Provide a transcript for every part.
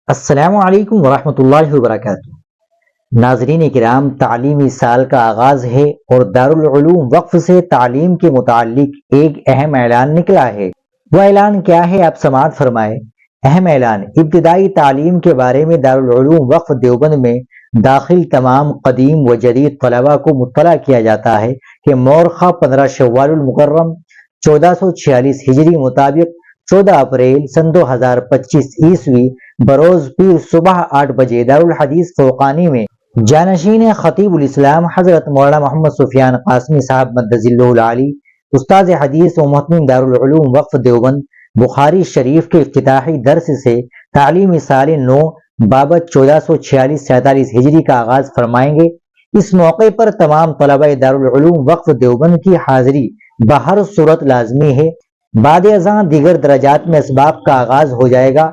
السلام علیکم ورحمۃ اللہ وبرکاتہ۔ ناظرین کرام، تعلیمی سال کا آغاز ہے اور دارالعلوم وقف سے تعلیم کے متعلق ایک اہم اعلان نکلا ہے۔ وہ اعلان کیا ہے، آپ سماعت فرمائے۔ اہم اعلان: ابتدائی تعلیم کے بارے میں دارالعلوم وقف دیوبند میں داخل تمام قدیم و جدید طلباء کو مطلع کیا جاتا ہے کہ مورخہ 15 شوال المکرم 1446 ہجری مطابق 14 اپریل سن 2025 عیسوی بروز پیر صبح 8 بجے دارالحدیث فوقانی میں جانشین خطیب الاسلام حضرت مولانا محمد سفیان قاسمی صاحب مدظ اللہ العالی، استاد حدیث و محتمم دارالعلوم وقف دیوبند، بخاری شریف کے افتتاحی درس سے تعلیمی سال نو بابت 1446-47 ہجری کا آغاز فرمائیں گے۔ اس موقع پر تمام طلباء دارالعلوم وقف دیوبند کی حاضری بہر صورت لازمی ہے۔ بعد ازاں دیگر درجات میں اسباق کا آغاز ہو جائے گا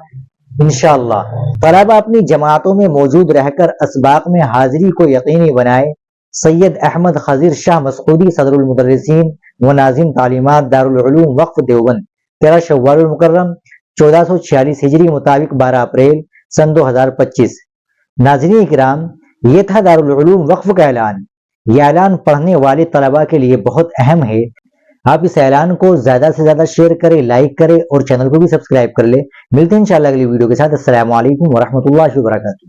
انشاءاللہ۔ طلباء اپنی جماعتوں میں موجود رہ کر اسباق میں حاضری کو یقینی بنائے۔ سید احمد خضر شاہ مسعودی، صدر المدرسین و ناظم تعلیمات دارالعلوم وقف دیوبند، 13 شوال المکرم 1446 ہجری مطابق 12 اپریل سن 2025۔ ناظرین کرام، یہ تھا دارالعلوم وقف کا اعلان۔ یہ اعلان پڑھنے والے طلباء کے لیے بہت اہم ہے۔ آپ اس اعلان کو زیادہ سے زیادہ شیئر کریں، لائک کریں اور چینل کو بھی سبسکرائب کر لیں۔ ملتے ہیں انشاءاللہ اگلی ویڈیو کے ساتھ۔ السلام علیکم ورحمۃ اللہ وبرکاتہ۔